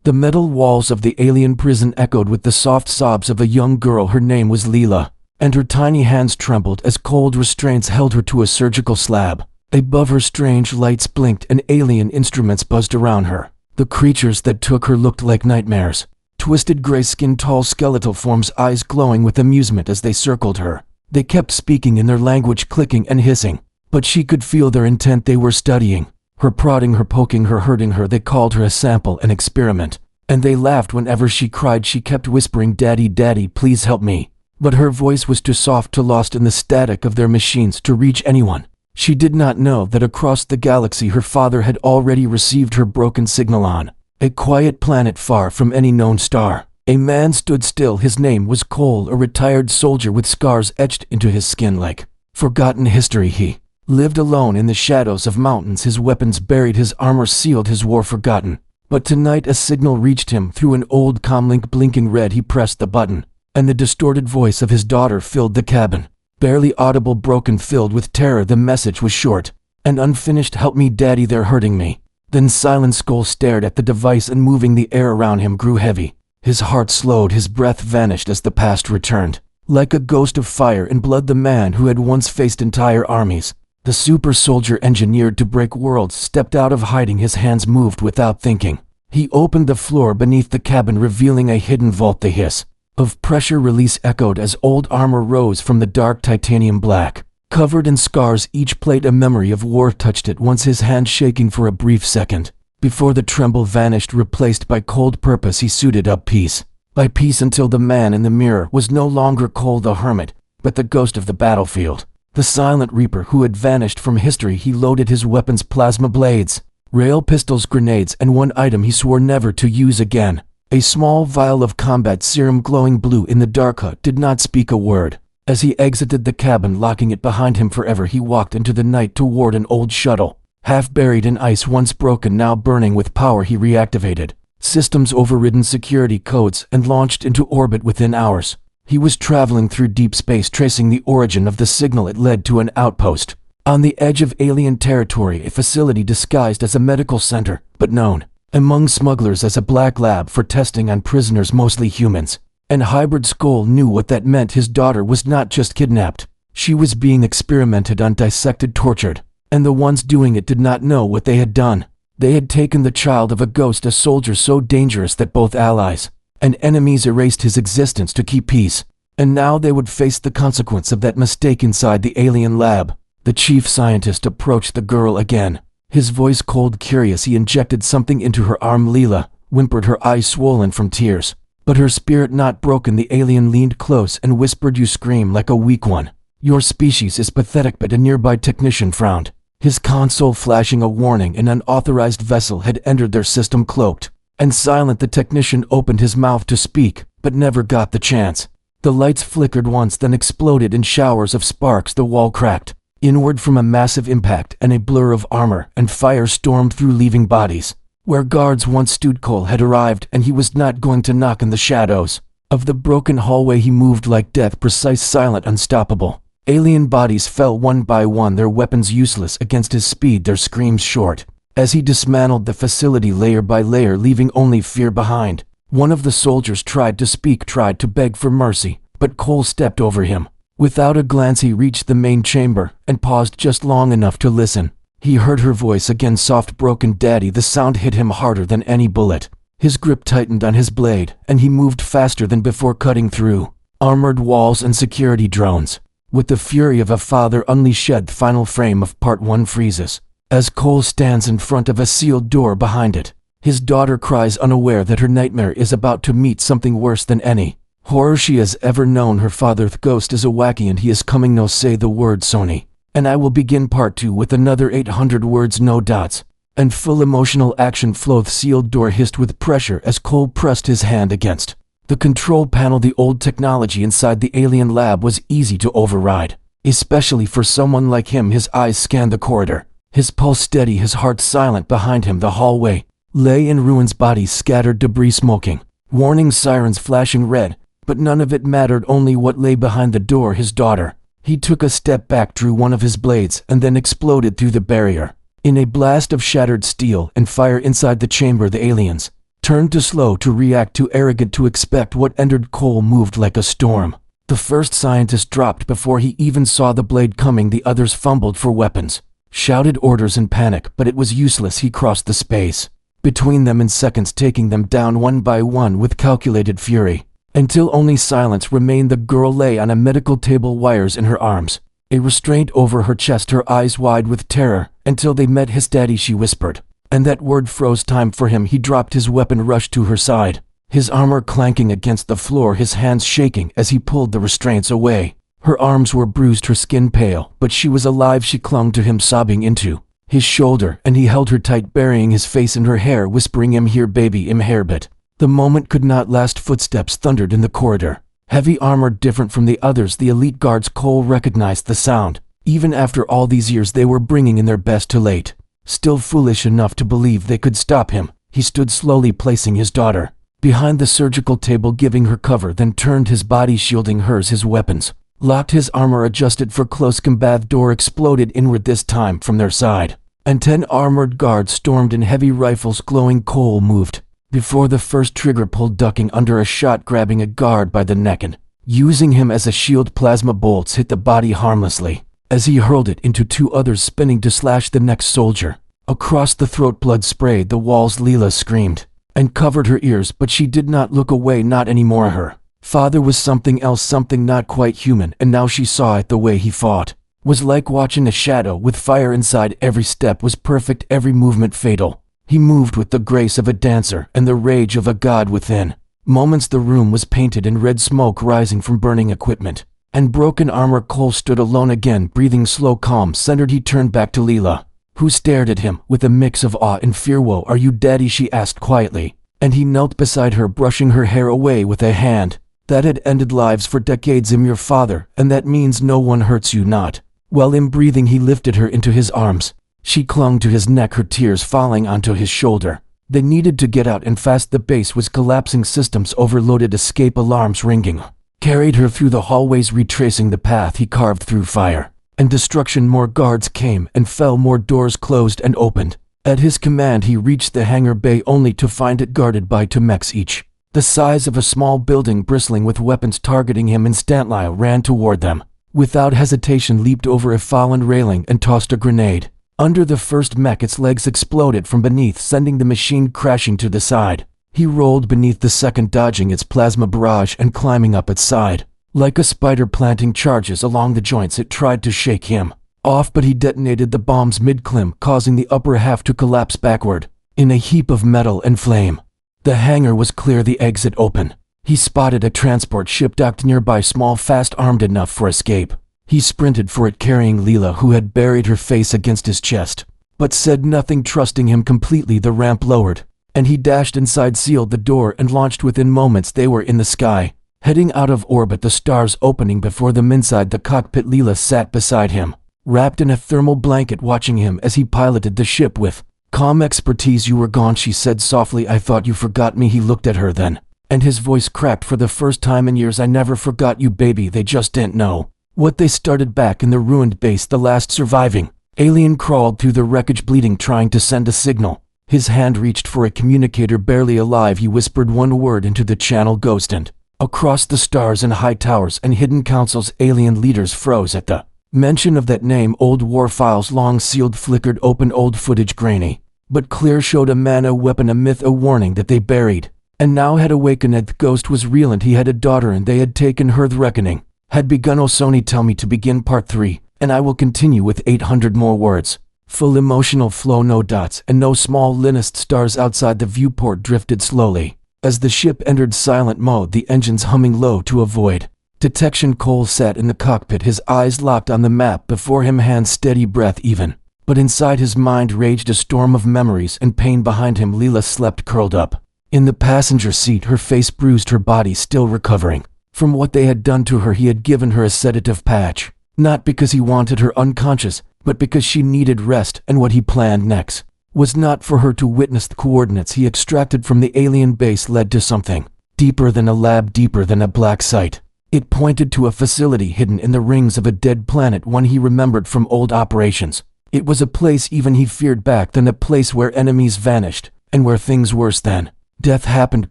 The metal walls of the alien prison echoed with the soft sobs of a young girl. Her name was Leela, and her tiny hands trembled as cold restraints held her to a surgical slab. Above her, strange lights blinked and alien instruments buzzed around her. The creatures that took her looked like nightmares. Twisted gray-skinned tall skeletal forms, eyes glowing with amusement as they circled her. They kept speaking in their language, clicking and hissing, but she could feel their intent. They were studying her, prodding her, poking her, hurting her. They called her a sample, an experiment, and they laughed whenever she cried. She kept whispering, "Daddy, Daddy, please help me." But her voice was too soft, too lost in the static of their machines to reach anyone. She did not know that across the galaxy her father had already received her broken signal on a quiet planet far from any known star. A man stood still. His name was Cole, a retired soldier with scars etched into his skin like forgotten history. He lived alone in the shadows of mountains, his weapons buried, his armor sealed, his war forgotten. But tonight a signal reached him through an old comlink blinking red. He pressed the button, and the distorted voice of his daughter filled the cabin. Barely audible, broken, filled with terror. The message was short and unfinished. "Help me, Daddy, they're hurting me." Then silent Skull stared at the device, and moving the air around him grew heavy. His heart slowed, his breath vanished as the past returned. Like a ghost of fire and blood, the man who had once faced entire armies, the super soldier engineered to break worlds, stepped out of hiding. His hands moved without thinking. He opened the floor beneath the cabin, revealing a hidden vault. The hiss of pressure release echoed as old armor rose from the dark titanium black, covered in scars, each plate a memory of war. Touched it once, his hand shaking for a brief second, before the tremble vanished, replaced by cold purpose. He suited up piece by piece until the man in the mirror was no longer Cole the hermit, but the ghost of the battlefield, the silent reaper who had vanished from history. He loaded his weapons, plasma blades, rail pistols, grenades, and one item he swore never to use again. A small vial of combat serum glowing blue in the dark hut. Did not speak a word. As he exited the cabin, locking it behind him forever, he walked into the night toward an old shuttle, half buried in ice, once broken, now burning with power. He reactivated systems, overridden security codes, and launched into orbit within hours. He was traveling through deep space, tracing the origin of the signal. It led to an outpost on the edge of alien territory, a facility disguised as a medical center, but known among smugglers as a black lab for testing on prisoners, mostly humans. And Hybrid Skull knew what that meant. His daughter was not just kidnapped. She was being experimented on, dissected, tortured. And the ones doing it did not know what they had done. They had taken the child of a ghost, a soldier so dangerous that both allies and enemies erased his existence to keep peace. And now they would face the consequence of that mistake inside the alien lab. The chief scientist approached the girl again, his voice cold, curious. He injected something into her arm. Leela whimpered, her eyes swollen from tears, but her spirit not broken. The alien leaned close and whispered, "You scream like a weak one. Your species is pathetic." But a nearby technician frowned, his console flashing a warning. An unauthorized vessel had entered their system. Cloaked and silent, the technician opened his mouth to speak, but never got the chance. The lights flickered once, then exploded in showers of sparks. The wall cracked inward from a massive impact, and a blur of armor and fire stormed through, leaving bodies where guards once stood. Cole had arrived, and he was not going to knock in the shadows of the broken hallway. He moved like death, precise, silent, unstoppable. Alien bodies fell one by one, their weapons useless against his speed, their screams short, as he dismantled the facility layer by layer, leaving only fear behind. One of the soldiers tried to speak, tried to beg for mercy, but Cole stepped over him. Without a glance, he reached the main chamber and paused just long enough to listen. He heard her voice again, soft, broken, "Daddy." The sound hit him harder than any bullet. His grip tightened on his blade, and he moved faster than before, cutting through armored walls and security drones. With the fury of a father unleashed, the final frame of Part 1 freezes as Cole stands in front of a sealed door. Behind it, his daughter cries, unaware that her nightmare is about to meet something worse than any horror she has ever known. Her father, the ghost, is a wacky, and he is coming. No, say the word, Sony, and I will begin Part 2 with another 800 words, no dots, and full emotional action flow. The sealed door hissed with pressure as Cole pressed his hand against the control panel. The old technology inside the alien lab was easy to override, especially for someone like him. His eyes scanned the corridor, his pulse steady, his heart silent. Behind him, the hallway lay in ruins, bodies scattered, debris smoking, warning sirens flashing red. But none of it mattered, only what lay behind the door, his daughter. He took a step back, drew one of his blades, and then exploded through the barrier. In a blast of shattered steel and fire inside the chamber, the aliens Turned too slow to react, too arrogant to expect what entered. Cole moved like a storm. The first scientist dropped before he even saw the blade coming. The others fumbled for weapons, shouted orders in panic, but it was useless. He crossed the space between them in seconds, taking them down one by one with calculated fury, until only silence remained. The girl lay on a medical table, wires in her arms, a restraint over her chest, her eyes wide with terror. Until they met his daddy, she whispered, and that word froze time for him. He dropped his weapon, rushed to her side, his armor clanking against the floor, his hands shaking as he pulled the restraints away. Her arms were bruised, her skin pale, but she was alive. She clung to him, sobbing into his shoulder, and he held her tight, burying his face in her hair, whispering, "I'm here, baby, I'm Herbert." The moment could not last. Footsteps thundered in the corridor, heavy armored, different from the others, the elite guards. Cole recognized the sound. Even after all these years, they were bringing in their best too late. Still foolish enough to believe they could stop him, he stood slowly, placing his daughter behind the surgical table, giving her cover, then turned his body, shielding hers, his weapons locked, his armor adjusted for close combat. Door exploded inward, this time from their side, and 10 armored guards stormed in, heavy rifles glowing. Cole moved before the first trigger pulled, ducking under a shot, grabbing a guard by the neck and using him as a shield. Plasma bolts hit the body harmlessly as he hurled it into 2 others, spinning to slash the next soldier across the throat. Blood sprayed the walls. Leela screamed and covered her ears, but she did not look away, not anymore. Her father was something else, something not quite human, and now she saw it. The way he fought was like watching a shadow with fire inside. Every step was perfect, every movement fatal. He moved with the grace of a dancer and the rage of a god within. Moments the room was painted in red, smoke rising from burning equipment and broken armor. Cole stood alone again, breathing slow, calm, centered. He turned back to Leela, who stared at him with a mix of awe and fear. "Whoa, are you daddy?" she asked quietly, and he knelt beside her, brushing her hair away with a hand that had ended lives for decades. "I'm your father, and that means no one hurts you, not." While in breathing, he lifted her into his arms. She clung to his neck, her tears falling onto his shoulder. They needed to get out, and fast. The base was collapsing, systems overloaded, escape alarms ringing. Carried her through the hallways, retracing the path he carved through fire and destruction. More guards came and fell, more doors closed and opened. At his command, he reached the hangar bay, only to find it guarded by 2 mechs, each the size of a small building, bristling with weapons targeting him. Instantly ran toward them. Without hesitation, leaped over a fallen railing and tossed a grenade under the first mech. Its legs exploded from beneath, sending the machine crashing to the side. He rolled beneath the second, dodging its plasma barrage and climbing up its side. Like a spider planting charges along the joints, it tried to shake him off, but he detonated the bombs mid-climb, causing the upper half to collapse backward in a heap of metal and flame. The hangar was clear, the exit open. He spotted a transport ship docked nearby, small, fast, armed enough for escape. He sprinted for it, carrying Leela, who had buried her face against his chest, but said nothing, trusting him completely. The ramp lowered, and he dashed inside, sealed the door, and launched. Within moments they were in the sky, heading out of orbit, the stars opening before them. Inside the cockpit, Leela sat beside him, wrapped in a thermal blanket, watching him as he piloted the ship with calm expertise. "You were gone," she said softly. "I thought you forgot me." He looked at her then, and his voice cracked. "For the first time in years, I never forgot you, baby. They just didn't know what they started back in the ruined base. The last surviving alien crawled through the wreckage, bleeding, trying to send a signal. His hand reached for a communicator. Barely alive, he whispered one word into the channel. Ghost. And across the stars and high towers and hidden councils, alien leaders froze at the mention of that name. Old war files, long sealed, flickered open. Old footage, grainy but clear, showed a man, a weapon, a myth, a warning that they buried and now had awakened. The ghost was real, and he had a daughter, and they had taken her. The reckoning had begun. "Oh, Sony, tell me to begin part 3, and I will continue with 800 more words. Full emotional flow, no dots and no small linist stars. Outside the viewport drifted slowly as the ship entered silent mode, the engines humming low to avoid detection. Cole sat in the cockpit, his eyes locked on the map before him, hands steady, breath even. But inside his mind raged a storm of memories and pain. Behind him, Leela slept, curled up in the passenger seat, her face bruised, her body still recovering from what they had done to her. He had given her a sedative patch, not because he wanted her unconscious, but because she needed rest, and what he planned next was not for her to witness. The coordinates he extracted from the alien base led to something deeper than a lab, deeper than a black site. It pointed to a facility hidden in the rings of a dead planet, one he remembered from old operations. It was a place even he feared back then, a place where enemies vanished, and where things worse than Death happened.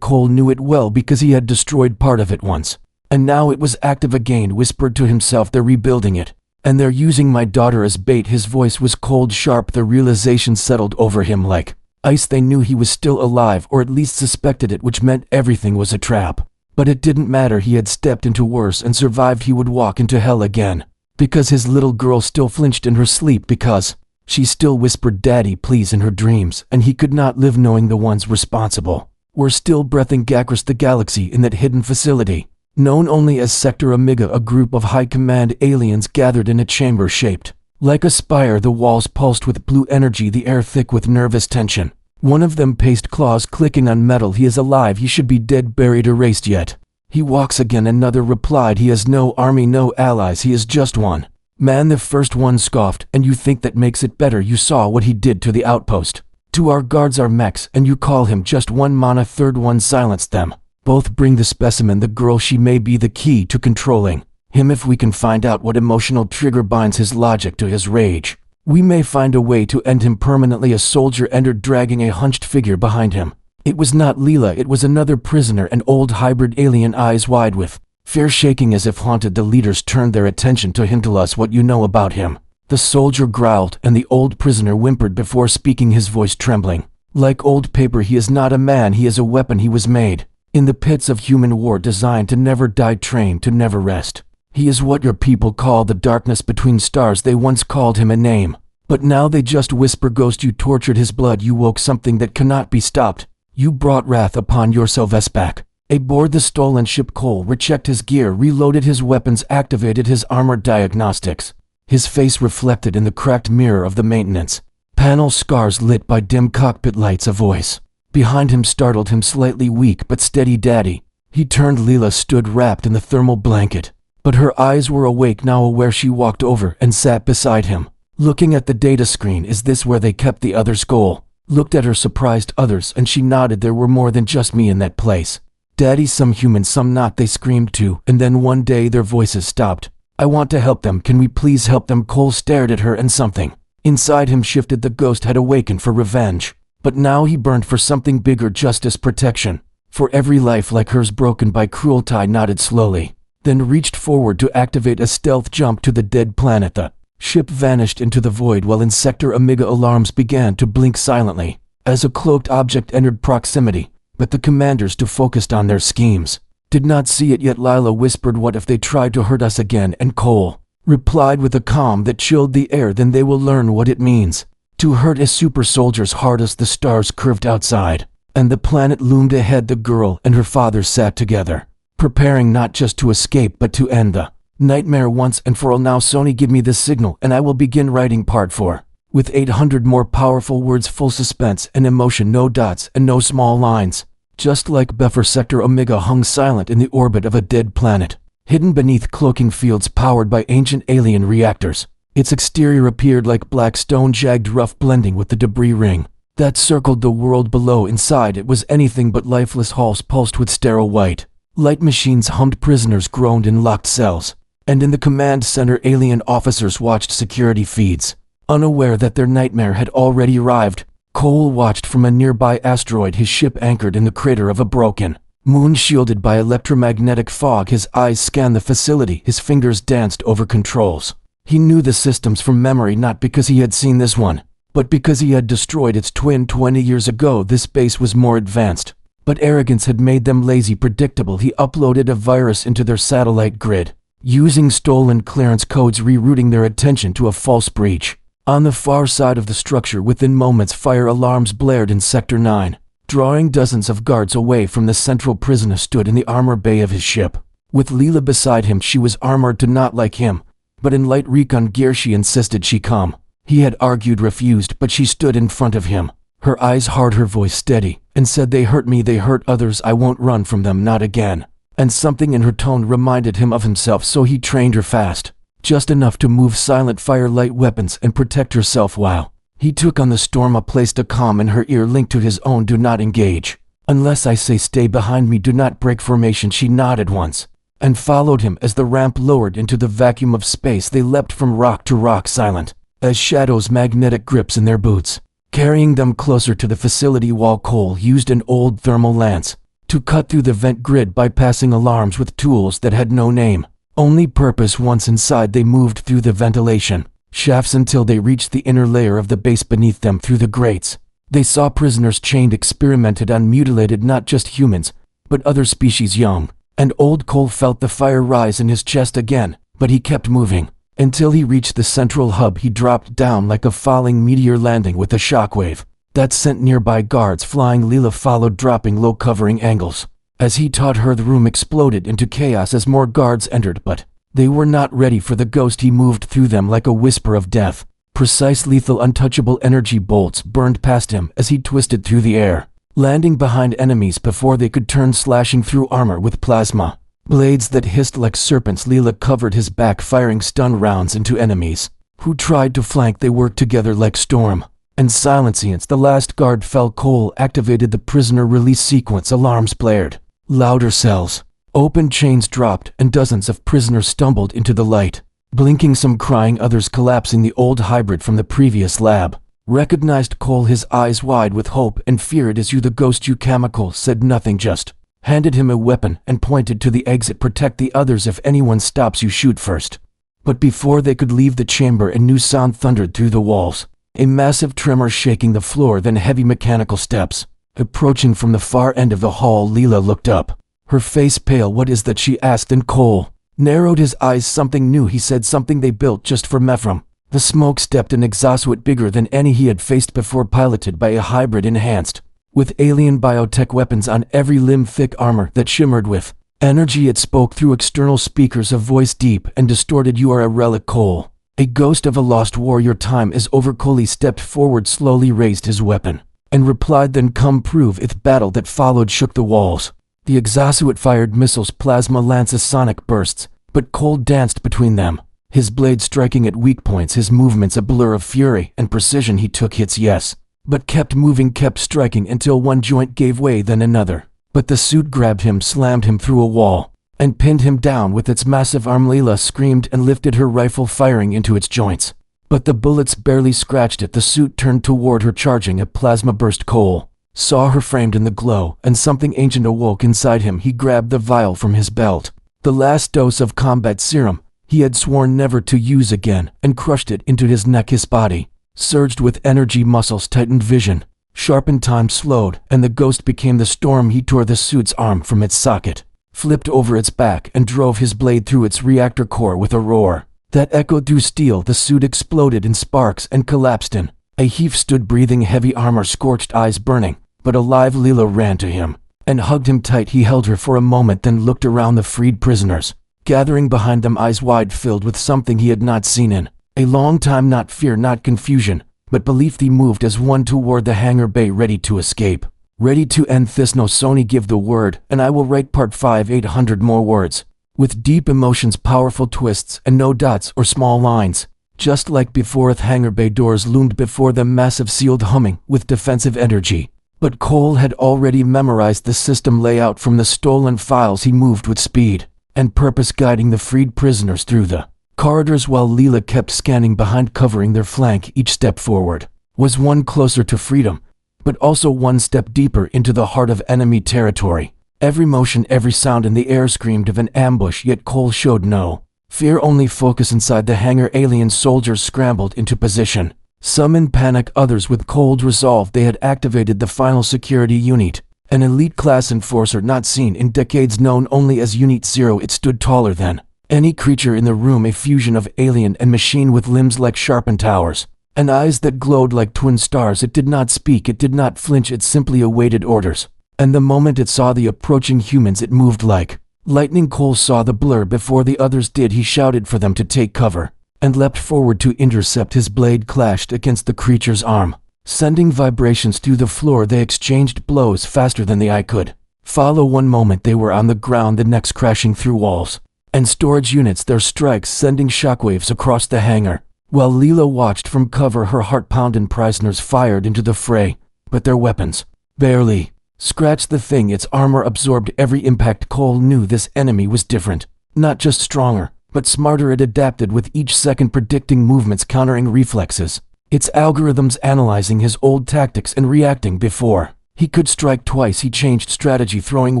Cole knew it well because he had destroyed part of it once. And now it was active again. Whispered to himself, they're rebuilding it. And they're using my daughter as bait. His voice was cold, sharp. The realization settled over him like ice. They knew he was still alive, or at least suspected it, which meant everything was a trap. But it didn't matter. He had stepped into worse and survived. He would walk into hell again. Because his little girl still flinched in her sleep, because she still whispered "Daddy, please" in her dreams, and he could not live knowing the ones responsible were still breathing across the galaxy in that hidden facility known only as Sector Omega. A group of high-command aliens gathered in a chamber shaped like a spire. The walls pulsed with blue energy, the air thick with nervous tension. One of them paced, claws clicking on metal. He is alive. He should be dead, buried, erased, yet he walks again. Another replied, he has no army, no allies. He is just one man. The first one scoffed, and you think that makes it better? You saw what he did to the outpost, to our guards, our mechs, and you call him just one man. A third one silenced them. Both bring the specimen, the girl. She may be the key to controlling him. If we can find out what emotional trigger binds his logic to his rage, we may find a way to end him permanently. A soldier entered, dragging a hunched figure behind him. It was not Leela, it was another prisoner, an old hybrid alien, eyes wide with fear, shaking as if haunted. The leaders turned their attention to him. Tell us what you know about him. The soldier growled, and the old prisoner whimpered before speaking, his voice trembling like old paper. He is not a man, he is a weapon. He was made in the pits of human war, designed to never die, trained to never rest. He is what your people call the darkness between stars. They once called him a name, but now they just whisper ghost. You tortured his blood, you woke something that cannot be stopped. You brought wrath upon yourself. Back aboard the stolen ship, Cole rechecked his gear, reloaded his weapons, activated his armor diagnostics. His face reflected in the cracked mirror of the maintenance panel, scars lit by dim cockpit lights. A voice behind him startled him, slightly weak but steady. Daddy. He turned. Leela stood wrapped in the thermal blanket, but her eyes were awake now, aware. She walked over and sat beside him, looking at the data screen. Is this where they kept the others? Cole looked at her, surprised. Others? And she nodded. There were more than just me in that place, Daddy. Some human, some not. They screamed too, and then one day their voices stopped. I want to help them. Can we please help them? Cole stared at her, and something inside him shifted. The ghost had awakened for revenge, but now he burned for something bigger, justice, protection. For every life like hers broken by cruelty. Nodded slowly, then reached forward to activate a stealth jump to the dead planet. The ship vanished into the void while in Sector Omega alarms began to blink silently as a cloaked object entered proximity, but the commanders, too focused on their schemes, did not see it yet. Lila whispered, what if they tried to hurt us again? And Cole replied with a calm that chilled the air, then they will learn what it means to hurt a super soldier's heart. As the stars curved outside and the planet loomed ahead, the girl and her father sat together, preparing not just to escape but to end the nightmare once and for all. Now Sony, give me the signal and I will begin writing part 4. With 800 more powerful words, full suspense and emotion, no dots and no small lines. Just like before, Sector Omega hung silent in the orbit of a dead planet, hidden beneath cloaking fields powered by ancient alien reactors. Its exterior appeared like black stone, jagged, rough, blending with the debris ring that circled the world below. Inside it was anything but lifeless. Halls pulsed with sterile white light. Machines hummed, prisoners groaned in locked cells, and in the command center alien officers watched security feeds, unaware that their nightmare had already arrived. Cole watched from a nearby asteroid, his ship anchored in the crater of a broken moon shielded by electromagnetic fog. His eyes scanned the facility, his fingers danced over controls. He knew the systems from memory, not because he had seen this one, but because he had destroyed its twin 20 years ago. This base was more advanced, but arrogance had made them lazy, predictable. He uploaded a virus into their satellite grid, using stolen clearance codes, rerouting their attention to a false breach on the far side of the structure. Within moments, fire alarms blared in Sector 9, drawing dozens of guards away from the central prison. Stood in the armor bay of his ship, with Leela beside him. She was armored to not like him, but in light recon gear. She insisted she come. He had argued, refused, but she stood in front of him, her eyes hard, her voice steady, and said, they hurt me, they hurt others. I won't run from them, not again. And something in her tone reminded him of himself, so he trained her fast, just enough to move silent, fire light weapons, and protect herself while he took on the storm. Placed a comm in her ear linked to his own. Do not engage unless I say stay behind me. Do not break formation. She nodded once and followed him as the ramp lowered into the vacuum of space. They leapt from rock to rock, silent as shadows, magnetic grips in their boots carrying them closer to the facility while Cole used an old thermal lance to cut through the vent grid, bypassing alarms with tools that had no name, only purpose. Once inside, they moved through the ventilation shafts until they reached the inner layer of the base beneath them. Through the grates, they saw prisoners chained, experimented on, mutilated, not just humans, but other species. Young and old. Cole felt the fire rise in his chest again, but he kept moving until he reached the central hub. He dropped down like a falling meteor, landing with a shockwave that sent nearby guards flying. Leela followed, dropping low, covering angles. As he taught her, the room exploded into chaos as more guards entered, but they were not ready for the ghost. He moved through them like a whisper of death. Precise, lethal, untouchable energy bolts burned past him as he twisted through the air, landing behind enemies before they could turn, slashing through armor with plasma blades that hissed like serpents. Leela covered his back, firing stun rounds into enemies who tried to flank. They worked together like storm and silencience. The last guard fell. Cole activated the prisoner release sequence. Alarms blared louder, cells opened, chains dropped, and dozens of prisoners stumbled into the light, blinking, some crying, others collapsing. The old hybrid from the previous lab recognized Cole, his eyes wide with hope and fear. "It is you, the ghost." "You." Chemical said nothing, just handed him a weapon and pointed to the exit. "Protect the others. If anyone stops you, shoot first." But before they could leave the chamber, a new sound thundered through the walls, a massive tremor shaking the floor, then heavy mechanical steps approaching from the far end of the hall. Leela looked up, her face pale. "What is that?" she asked, and Cole narrowed his eyes. "Something new," he said, "something they built just for Mephram." The smoke stepped, an exosuit bigger than any he had faced before, piloted by a hybrid, enhanced with alien biotech weapons on every limb, thick armor that shimmered with energy. It spoke through external speakers, a voice deep and distorted. "You are a relic, Cole, a ghost of a lost war. Your time is over." Cole stepped forward, slowly raised his weapon, and replied, "Then come prove it." Battle that followed shook the walls. The exosuit fired missiles, plasma lances, sonic bursts, but Cole danced between them, his blade striking at weak points, his movements a blur of fury and precision. He took hits, yes, but kept moving, kept striking until one joint gave way, then another. But the suit grabbed him, slammed him through a wall, and pinned him down with its massive arm. Leela screamed and lifted her rifle, firing into its joints, but the bullets barely scratched it. The suit turned toward her, charging a plasma burst. Cole saw her framed in the glow, and something ancient awoke inside him. He grabbed the vial from his belt, the last dose of combat serum he had sworn never to use again, and crushed it into his neck. His body surged with energy, muscles tightened, vision sharpened, time slowed, and the ghost became the storm. He tore the suit's arm from its socket, flipped over its back, and drove his blade through its reactor core with a roar that echoed through steel. The suit exploded in sparks and collapsed in a heap. Stood breathing, heavy armor, scorched eyes burning, but alive. Leela ran to him and hugged him tight. He held her for a moment, then looked around, the freed prisoners gathering behind them, eyes wide, filled with something he had not seen in a long time. Not fear, not confusion, but belief. They moved as one toward the hangar bay, ready to escape, ready to end this. "No, Sony, give the word, and I will write part 5, 800 more words, with deep emotions, powerful twists, and no dots or small lines." Just like before, the hangar bay doors loomed before them, massive, sealed, humming with defensive energy. But Cole had already memorized the system layout from the stolen files. He moved with speed and purpose, guiding the freed prisoners through the corridors while Leela kept scanning behind, covering their flank. Each step forward was one closer to freedom, but also one step deeper into the heart of enemy territory. Every motion, every sound in the air screamed of an ambush, yet Cole showed no fear, only focus. Inside the hangar, alien soldiers scrambled into position, some in panic, others with cold resolve. They had activated the final security unit, an elite class enforcer not seen in decades, known only as Unit 0. It stood taller than any creature in the room, a fusion of alien and machine, with limbs like sharpened towers and eyes that glowed like twin stars. It did not speak, it did not flinch, it simply awaited orders. And the moment it saw the approaching humans, it moved like lightning. Cole saw the blur before the others did. He shouted for them to take cover and leapt forward to intercept. His blade clashed against the creature's arm, sending vibrations through the floor. They exchanged blows faster than the eye could follow. One moment they were on the ground, the next crashing through walls and storage units, their strikes sending shockwaves across the hangar. While Leela watched from cover, her heart pounding, prisoners fired into the fray, but their weapons barely scratched the thing. Its armor absorbed every impact. Cole knew this enemy was different, not just stronger, but smarter. It adapted with each second, predicting movements, countering reflexes, its algorithms analyzing his old tactics and reacting before he could strike twice. He changed strategy, throwing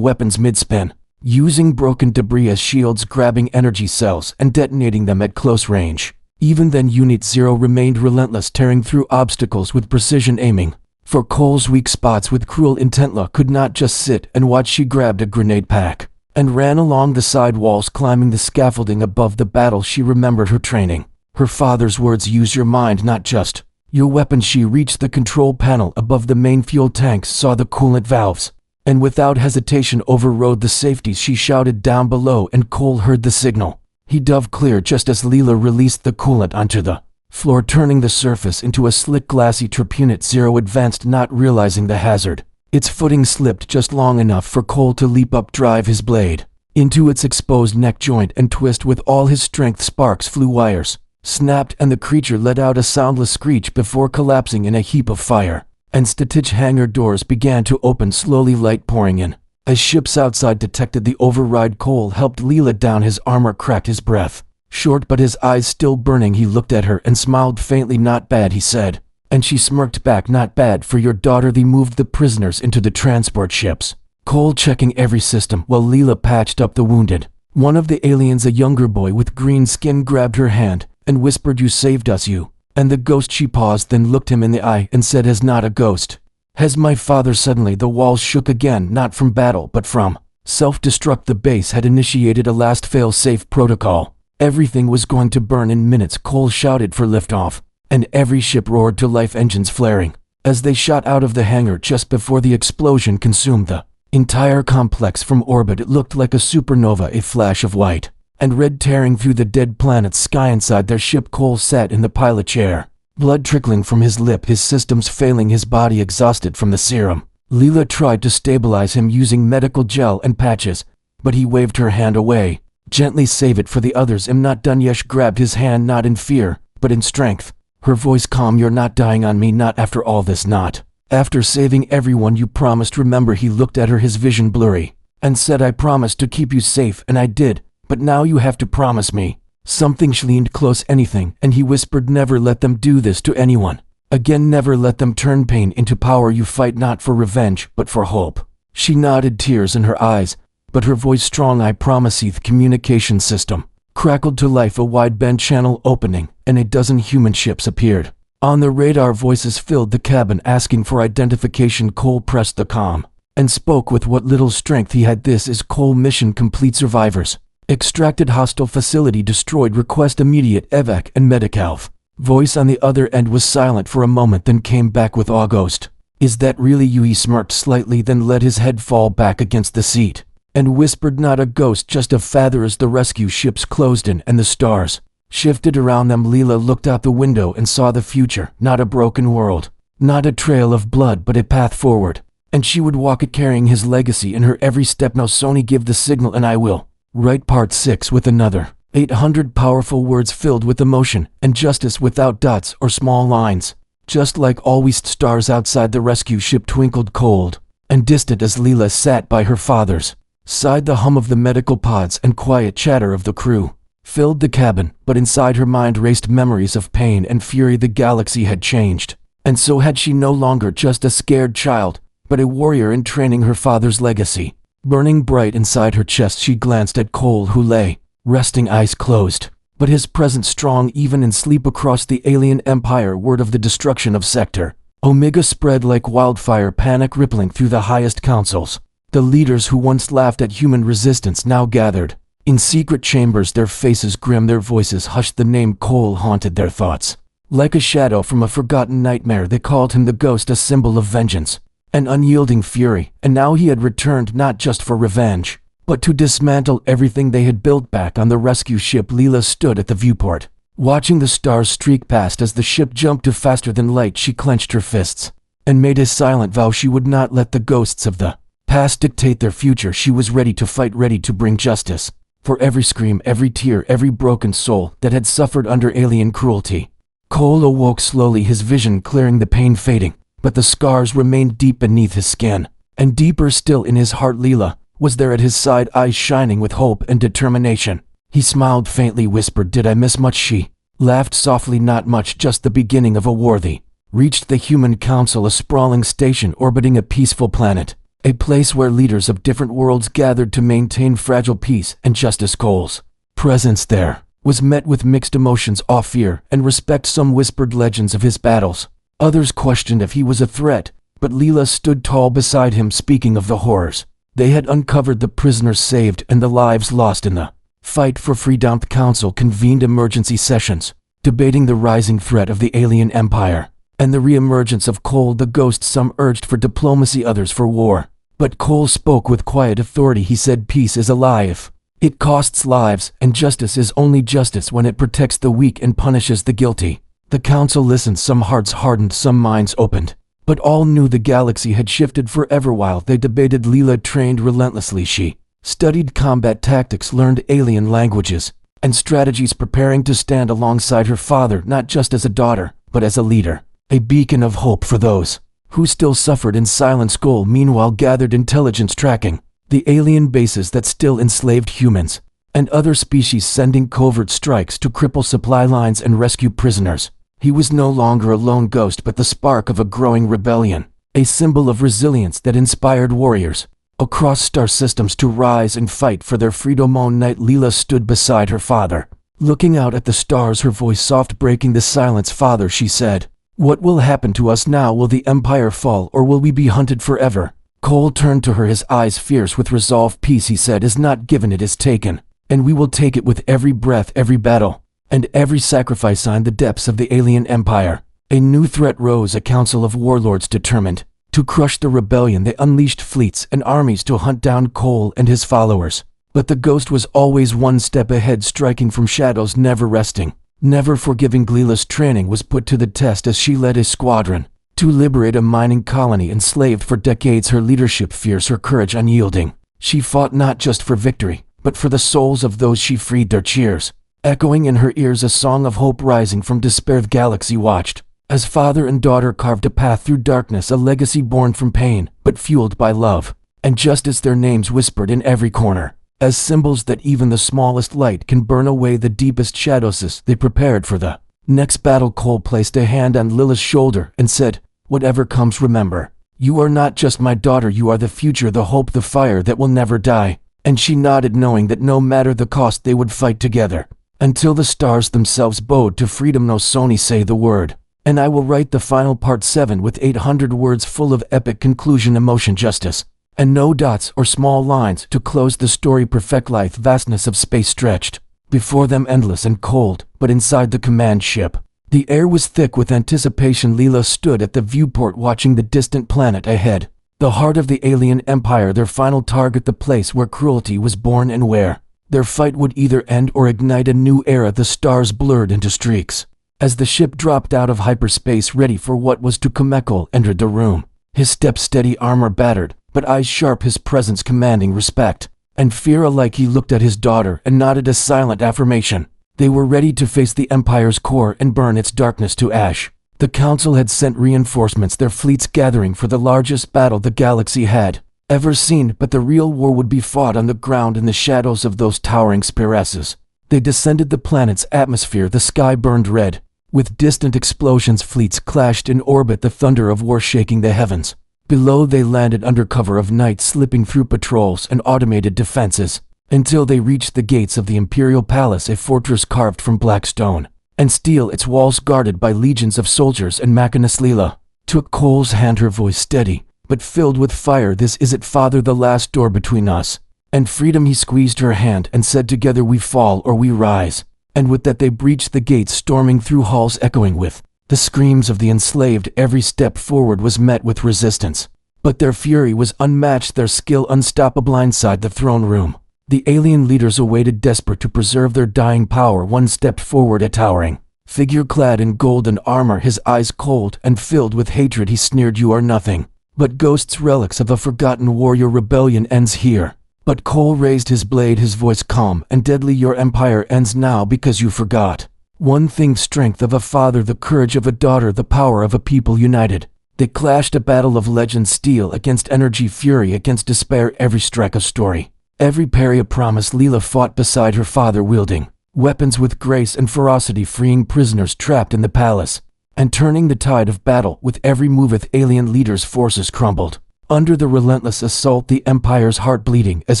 weapons mid-spin, using broken debris as shields, grabbing energy cells and detonating them at close range. Even then, Unit Zero remained relentless, tearing through obstacles with precision, aiming for Cole's weak spots with cruel intent. La could not just sit and watch. She grabbed a grenade pack and ran along the side walls, climbing the scaffolding above the battle. She remembered her training, her father's words, use your mind, not just your weapon. She reached the control panel above the main fuel tanks, saw the coolant valves, and without hesitation overrode the safeties. She shouted down below and Cole heard the signal. He dove clear just as Leela released the coolant onto the floor, turning the surface into a slick, glassy trip. Unit Zero advanced, not realizing the hazard. Its footing slipped just long enough for Cole to leap up, drive his blade into its exposed neck joint, and twist with all his strength. Sparks flew, wires snapped, and the creature let out a soundless screech before collapsing in a heap of fire. And Statich hangar doors began to open slowly, light pouring in. As ships outside detected the override, Cole helped Leela down. His armor cracked, his breath short but his eyes still burning. He looked at her and smiled faintly. Not bad, he said. And she smirked back. Not bad for your daughter. They moved the prisoners into the transport ships, Cole checking every system while Leela patched up the wounded. One of the aliens, a younger boy with green skin, grabbed her hand and whispered, you saved us, you and the ghost. She paused, then looked him in the eye and said, has not a ghost, has my father. Suddenly the walls shook again, not from battle but from self-destruct. The base had initiated a last fail-safe protocol. Everything was going to burn in minutes. Cole shouted for liftoff, and every ship roared to life, engines flaring as they shot out of the hangar just before the explosion consumed the entire complex. From orbit it looked like a supernova, a flash of white and red tearing through the dead planet's sky. Inside their ship, Cole sat in the pilot chair, blood trickling from his lip, his systems failing, his body exhausted from the serum. Leela tried to stabilize him using medical gel and patches, but he waved her hand away. Gently, save it for the others. I'm not done. Yesh grabbed his hand, not in fear, but in strength. Her voice calm. You're not dying on me, not after all this, not after saving everyone you promised. Remember? He looked at her, his vision blurry, and said, I promised to keep you safe, and I did, but now you have to promise me something. She leaned close. Anything. And he whispered, never let them do this to anyone again, never let them turn pain into power. You fight not for revenge, but for hope. She nodded, tears in her eyes, but her voice strong. I promise. The communication system crackled to life, a wideband channel opening, and a dozen human ships appeared on the radar. Voices filled the cabin asking for identification. Cole pressed the comm and spoke with what little strength he had. This is Cole, mission complete, survivors extracted, hostile facility destroyed, request immediate evac and medicalf. Voice on the other end was silent for a moment, then came back with August. Is that really you? He smirked slightly, then let his head fall back against the seat and whispered, not a ghost, just a feather. As the rescue ships closed in and the stars shifted around them, Leela looked out the window and saw the future. Not a broken world, not a trail of blood, but a path forward. And she would walk it, carrying his legacy in her every step. Now Sony, give the signal and I will write part 6 with another 800 powerful words filled with emotion and justice, without dots or small lines. Just like always. Stars outside the rescue ship twinkled cold and distant as Leela sat by her father's side. The hum of the medical pods and quiet chatter of the crew filled the cabin, but inside her mind raced memories of pain and fury. The galaxy had changed, and so had she. No longer just a scared child, but a warrior in training. Her father's legacy burning bright inside her chest. She glanced at Cole, who lay resting, eyes closed, but his presence strong even in sleep. Across the alien empire, word of the destruction of Sector Omega spread like wildfire, panic rippling through the highest councils. The leaders who once laughed at human resistance now gathered in secret chambers, their faces grim, their voices hushed. The name Cole haunted their thoughts like a shadow from a forgotten nightmare. They called him the Ghost, a symbol of vengeance, an unyielding fury. And now he had returned, not just for revenge, but to dismantle everything they had built. Back on the rescue ship, Leela stood at the viewport, watching the stars streak past. As the ship jumped to faster than light, she clenched her fists and made a silent vow. She would not let the ghosts of the past dictate their future. She was ready to fight, ready to bring justice for every scream, every tear, every broken soul that had suffered under alien cruelty. Cole awoke slowly, his vision clearing, the pain fading, but the scars remained deep beneath his skin, and deeper still in his heart. Leela was there at his side, eyes shining with hope and determination. He smiled faintly, whispered, did I miss much? She laughed softly, not much, just the beginning of a war. They reached the Human Council, a sprawling station orbiting a peaceful planet, a place where leaders of different worlds gathered to maintain fragile peace and justice. Cole's presence there was met with mixed emotions, awe, fear, and respect. Some whispered legends of his battles. Others questioned if he was a threat, but Leela stood tall beside him, speaking of the horrors they had uncovered, the prisoners saved, and the lives lost in the fight for freedom. The council convened emergency sessions, debating the rising threat of the alien empire and the re-emergence of Cole the Ghost. Some urged for diplomacy, others for war. But Cole spoke with quiet authority. He said, "Peace is a lie if it costs lives, and justice is only justice when it protects the weak and punishes the guilty." The council listened, some hearts hardened, some minds opened. But all knew the galaxy had shifted forever. While they debated, Leela trained relentlessly. She studied combat tactics, learned alien languages and strategies, preparing to stand alongside her father, not just as a daughter, but as a leader, a beacon of hope for those who still suffered in silence. Cole, meanwhile, gathered intelligence, tracking the alien bases that still enslaved humans and other species, sending covert strikes to cripple supply lines and rescue prisoners. He was no longer a lone ghost, but the spark of a growing rebellion, a symbol of resilience that inspired warriors across star systems to rise and fight for their freedom. One night, Leela stood beside her father, looking out at the stars, her voice soft, breaking the silence. "Father," she said, "what will happen to us now? Will the empire fall, or will we be hunted forever?" Cole turned to her, his eyes fierce with resolve. "Peace," he said, "is not given, it is taken, and we will take it with every breath, every battle, and every sacrifice." In the depths of the alien empire, a new threat rose, a council of warlords determined to crush the rebellion. They unleashed fleets and armies to hunt down Cole and his followers. But the Ghost was always one step ahead, striking from shadows, never resting, never forgiving. Leela's training was put to the test as she led a squadron to liberate a mining colony enslaved for decades. Her leadership fierce, her courage unyielding. She fought not just for victory, but for the souls of those she freed, their cheers echoing in her ears, a song of hope rising from despair. The galaxy watched as father and daughter carved a path through darkness, a legacy born from pain, but fueled by love and justice. Their names whispered in every corner, as symbols that even the smallest light can burn away the deepest shadows. As they prepared for the next battle, Cole placed a hand on Lila's shoulder and said, "Whatever comes, remember, you are not just my daughter, you are the future, the hope, the fire that will never die." And she nodded, knowing that no matter the cost, they would fight together until the stars themselves bowed to freedom. "No, Sony, say the word, and I will write the final part 7 with 800 words full of epic conclusion, emotion, justice, and no dots or small lines to close the story. Perfect life." Vastness of space stretched before them, endless and cold, but inside the command ship, the air was thick with anticipation. Leela stood at the viewport, watching the distant planet ahead, the heart of the alien empire, their final target, the place where cruelty was born and where their fight would either end or ignite a new era. The stars blurred into streaks as the ship dropped out of hyperspace, ready for what was to come. Cole entered the room, his steps steady, armor battered, but eyes sharp, his presence commanding respect and fear alike. He looked at his daughter and nodded a silent affirmation. They were ready to face the Empire's core and burn its darkness to ash. The Council had sent reinforcements, their fleets gathering for the largest battle the galaxy had ever seen, but the real war would be fought on the ground in the shadows of those towering spiraces. They descended the planet's atmosphere, the sky burned red with distant explosions, fleets clashed in orbit, the thunder of war shaking the heavens. Below, they landed under cover of night, slipping through patrols and automated defenses, until they reached the gates of the Imperial Palace, a fortress carved from black stone and steel, its walls guarded by legions of soldiers and machinists. Leela took Cole's hand, her voice steady, but filled with fire. "This is it, father, the last door between us and freedom." He squeezed her hand and said, "Together we fall or we rise." And with that they breached the gates, storming through halls echoing with the screams of the enslaved. Every step forward was met with resistance, but their fury was unmatched, their skill unstoppable. Inside the throne room, the alien leaders awaited, desperate to preserve their dying power. One stepped forward, a towering figure clad in golden armor, his eyes cold and filled with hatred. He sneered, "You are nothing but ghosts, relics of a forgotten war. Your rebellion ends here." But Cole raised his blade, his voice calm and deadly. "Your empire ends now because you forgot one thing: strength of a father, the courage of a daughter, the power of a people united." They clashed, a battle of legends, steel against energy, fury against despair, every strike a story, every parry a promise. Leela fought beside her father, wielding weapons with grace and ferocity freeing prisoners trapped in the palace, and turning the tide of battle. With every move alien leaders' forces crumbled. Under the relentless assault, the Empire's heart bleeding as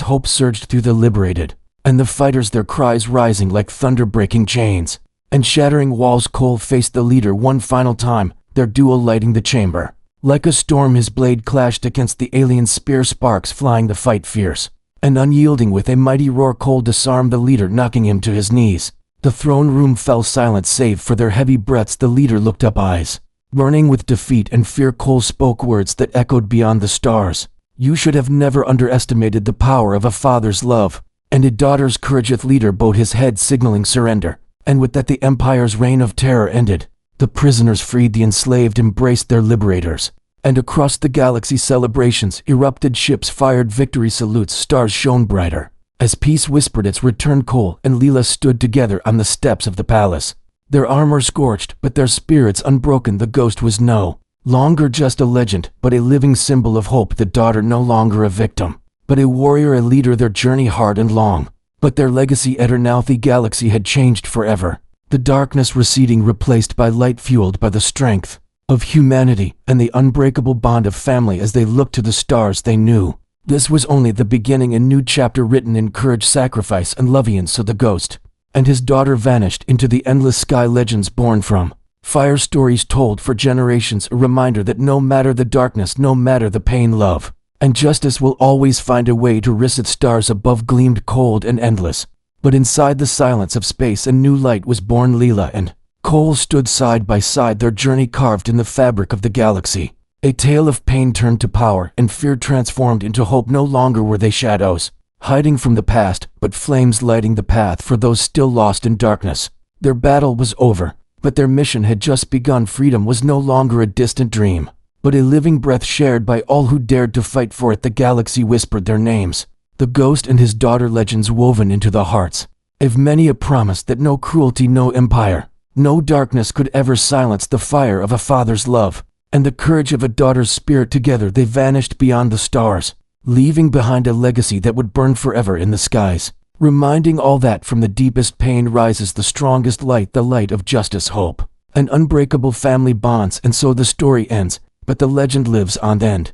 hope surged through the liberated, and the fighters, their cries rising like thunder breaking chains and shattering walls. Cole faced the leader one final time, their duel lighting the chamber. Like a storm his blade clashed against the alien spear, sparks flying, the fight fierce and unyielding. With a mighty roar, Cole disarmed the leader, knocking him to his knees. The throne room fell silent save for their heavy breaths. The leader looked up, eyes burning with defeat and fear. Cole spoke words that echoed beyond the stars. "You should have never underestimated the power of a father's love and a daughter's courage." The leader bowed his head, signaling surrender, and with that the Empire's reign of terror ended. The prisoners freed, the enslaved embraced their liberators, and across the galaxy celebrations erupted. Ships fired victory salutes, stars shone brighter as peace whispered its return. Cole and Leela stood together on the steps of the palace, their armor scorched but their spirits unbroken. The ghost was no longer just a legend, but a living symbol of hope. The daughter no longer a victim, but a warrior, a leader. Their journey hard and long, but their legacy eternal. The galaxy had changed forever, the darkness receding, replaced by light fueled by the strength of humanity and the unbreakable bond of family. As they looked to the stars, they knew this was only the beginning, a new chapter written in courage, sacrifice, and love. And so the ghost and his daughter vanished into the endless sky, legends born from fire, stories told for generations, a reminder that no matter the darkness, no matter the pain, love and justice will always find a way to rise. Its stars above gleamed cold and endless, but inside the silence of space a new light was born. Leela and Cole stood side by side, their journey carved in the fabric of the galaxy. A tale of pain turned to power and fear transformed into hope. No longer were they shadows hiding from the past, but flames lighting the path for those still lost in darkness. Their battle was over, but their mission had just begun. Freedom was no longer a distant dream, but a living breath shared by all who dared to fight for it. The galaxy whispered their names, the ghost and his daughter, legends woven into the hearts of many, a promise that no cruelty, no empire, no darkness could ever silence the fire of a father's love and the courage of a daughter's spirit. Together they vanished beyond the stars, leaving behind a legacy that would burn forever in the skies, reminding all that from the deepest pain rises the strongest light, the light of justice, hope, and unbreakable family bonds. And so the story ends, but the legend lives on. End.